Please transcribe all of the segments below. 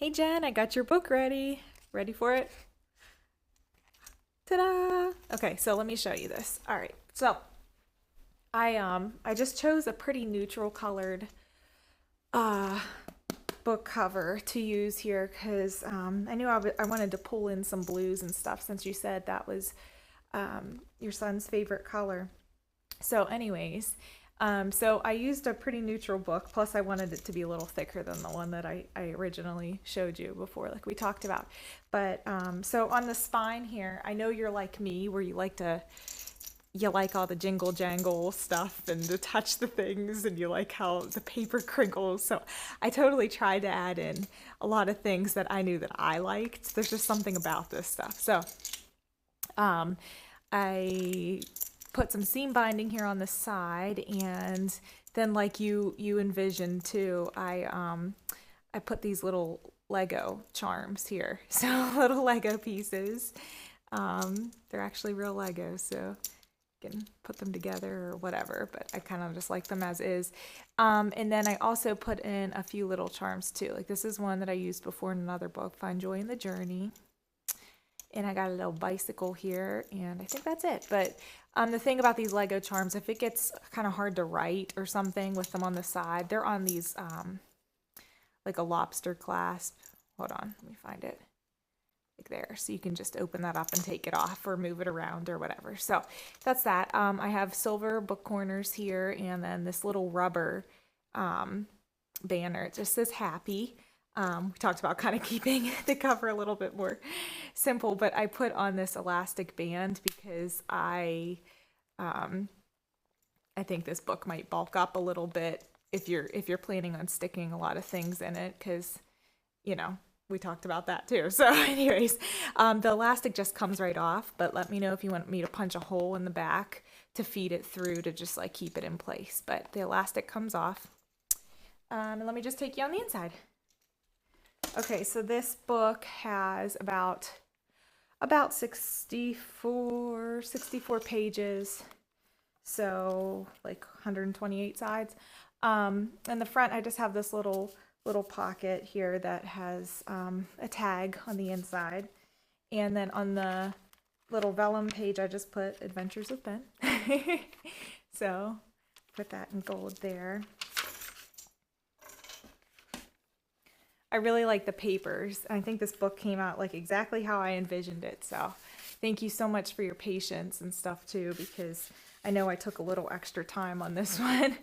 Hey Jen, I got your book ready. Ready for it? Ta-da! Okay, so let me show you this. All right. So, I just chose a pretty neutral colored uh book cover to use here cuz I knew I wanted to pull in some blues and stuff since you said that was your son's favorite color. So, anyways, so I used a pretty neutral book. Plus, I wanted it to be a little thicker than the one that I originally showed you before, like we talked about. But so on the spine here, I know you're like me, where you like all the jingle jangle stuff and to touch the things, and you like how the paper crinkles. So I totally tried to add in a lot of things that I knew that I liked. There's just something about this stuff. So um, I put some seam binding here on the side, and then like you envisioned too, I put these little Lego charms here. So little Lego pieces. They're actually real Legos, so you can put them together or whatever, but I kind of just like them as is. And then I also put in a few little charms too. Like this is one that I used before in another book, Find Joy in the Journey. And I got a little bicycle here, and I think that's it. But the thing about these Lego charms, if it gets kind of hard to write or something with them on the side, they're on these like a lobster clasp. Hold on, let me find it. Like there, so you can just open that up and take it off or move it around or whatever. So that's that. I have silver book corners here, and then this little rubber banner. It just says happy. We talked about kind of keeping the cover a little bit more simple, but I put on this elastic band because I think this book might bulk up a little bit if you're planning on sticking a lot of things in it, because you know we talked about that too. So, anyways, the elastic just comes right off, but let me know if you want me to punch a hole in the back to feed it through to just like keep it in place. But the elastic comes off. And let me just take you on the inside. Okay, so this book has about 64 pages, so like 128 sides. In the front, I just have this little pocket here that has a tag on the inside, and then on the little vellum page, I just put Adventures of Ben. So put that in gold there. I really like the papers. I think this book came out like exactly how I envisioned it. So thank you so much for your patience and stuff too, because I know I took a little extra time on this one.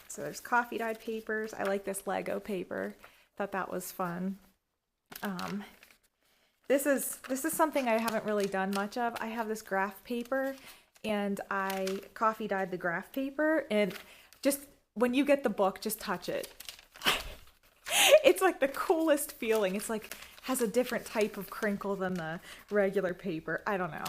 So there's coffee dyed papers. I like this Lego paper. Thought that was fun. Um, this is something I haven't really done much of. I have this graph paper, and I coffee dyed the graph paper, and just when you get the book, just touch it. It's like the coolest feeling. It's like has a different type of crinkle than the regular paper. I don't know.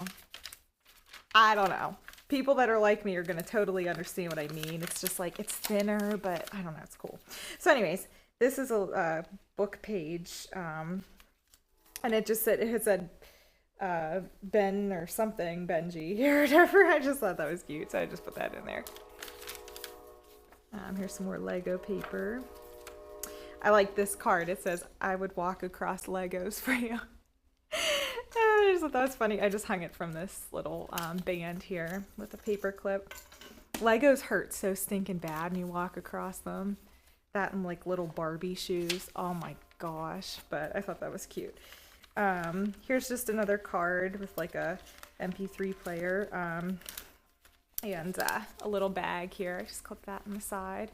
I don't know. People that are like me are going to totally understand what I mean. It's just like it's thinner, but I don't know. It's cool. So anyways, this is a book page. And it just said, it said Ben or something, Benji or whatever. I just thought that was cute. So I just put that in there. Here's some more Lego paper. I like this card. It says, I would walk across Legos for you. I just thought that was funny. I just hung it from this little band here with a paper clip. Legos hurt so stinking bad when you walk across them. That and like little Barbie shoes. Oh my gosh. But I thought that was cute. Here's just another card with like a MP3 player. And a little bag here. I just clipped that on the side.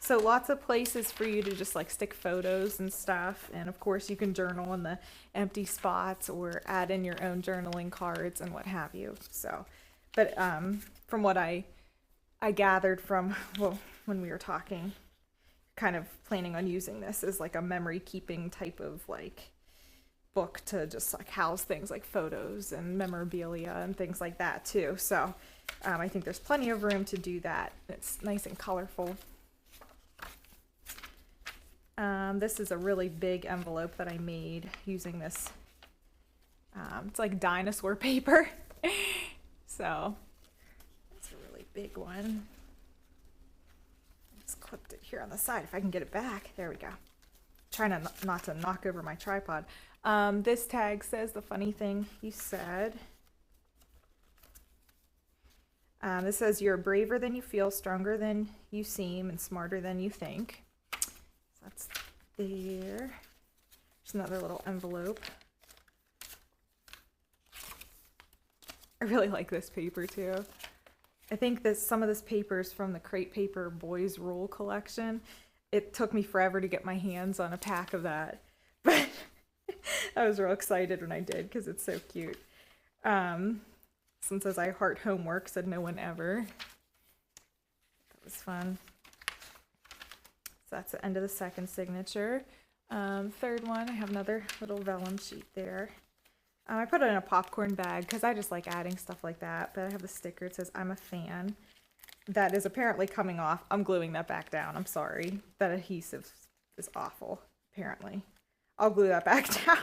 So lots of places for you to just like stick photos and stuff. And of course you can journal in the empty spots or add in your own journaling cards and what have you. So, but from what I gathered from, well, when we were talking, kind of planning on using this as like a memory keeping type of like book to just like house things like photos and memorabilia and things like that too. So I think there's plenty of room to do that. It's nice and colorful. This is a really big envelope that I made using this. It's like dinosaur paper. So it's a really big one. Just clipped it here on the side. If I can get it back. There we go. Trying to not to knock over my tripod. This tag says the funny thing you said. It says you're braver than you feel, stronger than you seem, and smarter than you think. So that's there. There's another little envelope. I really like this paper too. I think that some of this paper is from the Crate Paper Boys Rule collection. It took me forever to get my hands on a pack of that, but I was real excited when I did because it's so cute. Since as I heart homework, said no one ever. That was fun. So that's the end of the second signature. Third one, I have another little vellum sheet there. I put it in a popcorn bag because I just like adding stuff like that. But I have the sticker. It says, I'm a fan. That is apparently coming off. I'm gluing that back down. I'm sorry. That adhesive is awful, apparently. I'll glue that back down.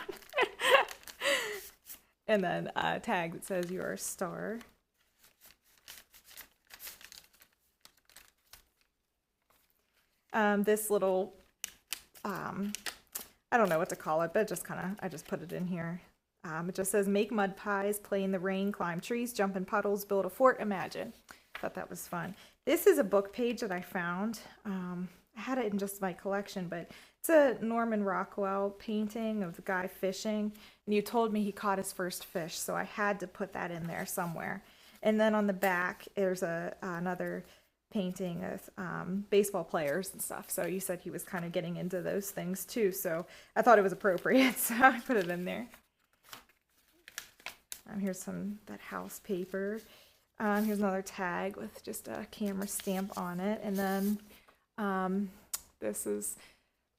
And then a tag that says you're a star. This little, I don't know what to call it, but I just put it in here. It just says, make mud pies, play in the rain, climb trees, jump in puddles, build a fort, imagine. Thought that was fun. This is a book page that I found. I had it in just my collection, but it's a Norman Rockwell painting of the guy fishing. And you told me he caught his first fish, so I had to put that in there somewhere. And then on the back, there's another painting of baseball players and stuff. So you said he was kind of getting into those things too. So I thought it was appropriate, so I put it in there. Here's that house paper. Here's another tag with just a camera stamp on it. And then this is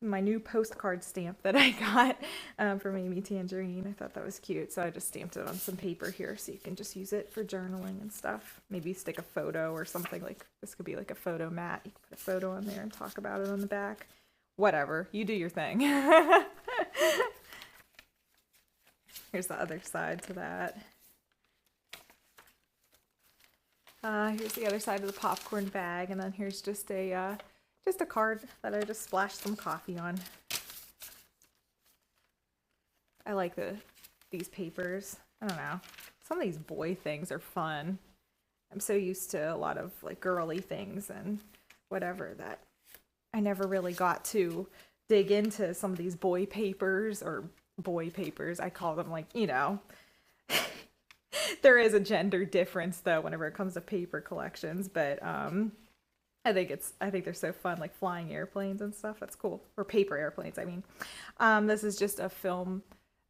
my new postcard stamp that I got from Amy Tangerine. I thought that was cute, so I just stamped it on some paper here so you can just use it for journaling and stuff. Maybe stick a photo or something. Like this could be like a photo mat. You can put a photo on there and talk about it on the back. Whatever, you do your thing. Here's the other side to that. Here's the other side of the popcorn bag, and then here's just a card that I just splashed some coffee on. I like these papers. I don't know. Some of these boy things are fun. I'm so used to a lot of like girly things and whatever that I never really got to dig into some of these boy papers. I call them, like, you know. There is a gender difference though whenever it comes to paper collections, but I think they're so fun, like flying airplanes and stuff. That's cool. Or paper airplanes, I mean. This is just a film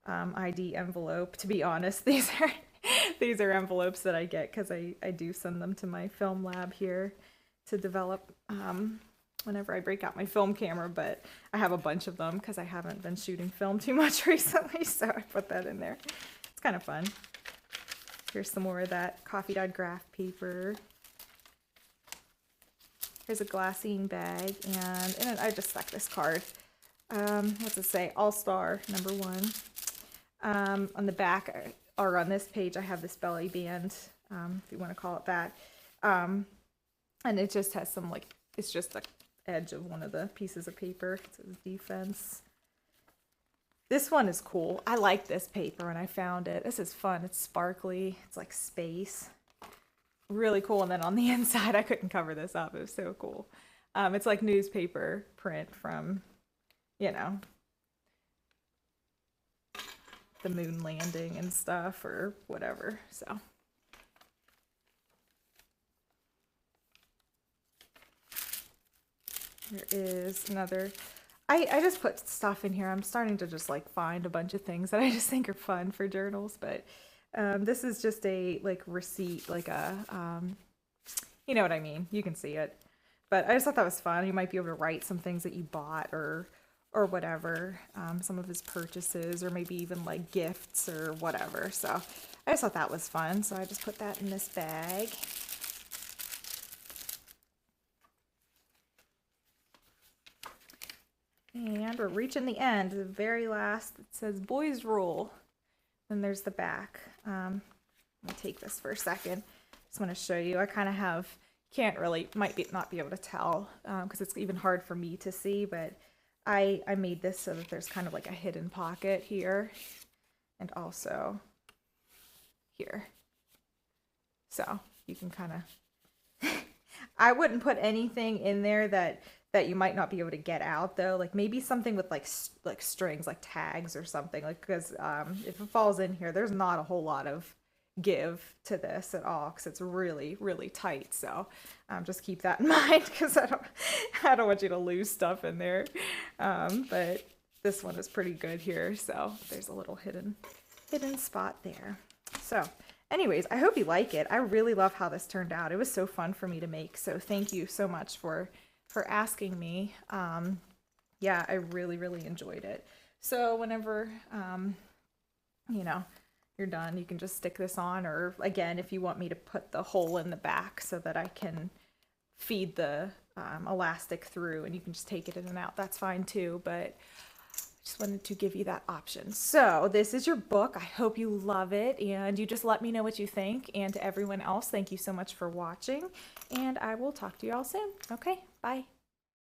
ID envelope. To be honest, these are envelopes that I get because I do send them to my film lab here to develop whenever I break out my film camera, but I have a bunch of them because I haven't been shooting film too much recently, so I put that in there. It's kind of fun. Here's some more of that coffee dyed graph paper. Here's a glassine bag, and in it I just stuck this card. What's it say? All-Star #1. On the back, or on this page, I have this belly band, if you want to call it that. And it just has some, like, it's just the edge of one of the pieces of paper. It says defense. This one is cool. I like this paper when I found it. This is fun. It's sparkly. It's like space. Really cool. And then on the inside, I couldn't cover this up. It was so cool. It's like newspaper print from, you know, the moon landing and stuff or whatever. So there is another. I just put stuff in here. I'm starting to just like find a bunch of things that I just think are fun for journals, but this is just a like receipt, like a you know what I mean. You can see it, but I just thought that was fun. You might be able to write some things that you bought or whatever, some of his purchases, or maybe even like gifts or whatever. So I just thought that was fun. So I just put that in this bag. And we're reaching the end, the very last. It says Boys Rule. Then there's the back. Let me take this for a second. Just want to show you. I kind of have, can't really, not be able to tell because it's even hard for me to see, but I made this so that there's kind of like a hidden pocket here and also here. So you can kind of, I wouldn't put anything in there that you might not be able to get out though. Like maybe something with like strings, like tags or something. Like because if it falls in here, there's not a whole lot of give to this at all because it's really really tight. So just keep that in mind because I don't want you to lose stuff in there. But this one is pretty good here. So there's a little hidden spot there. So anyways, I hope you like it. I really love how this turned out. It was so fun for me to make. So thank you so much for asking me. Yeah, I really, really enjoyed it. So whenever, you know, you're done, you can just stick this on, or again, if you want me to put the hole in the back so that I can feed the elastic through and you can just take it in and out, that's fine too. But just wanted to give you that option. So this is your book. I hope you love it and you just let me know what you think. And to everyone else, thank you so much for watching and I will talk to you all soon. Okay, bye.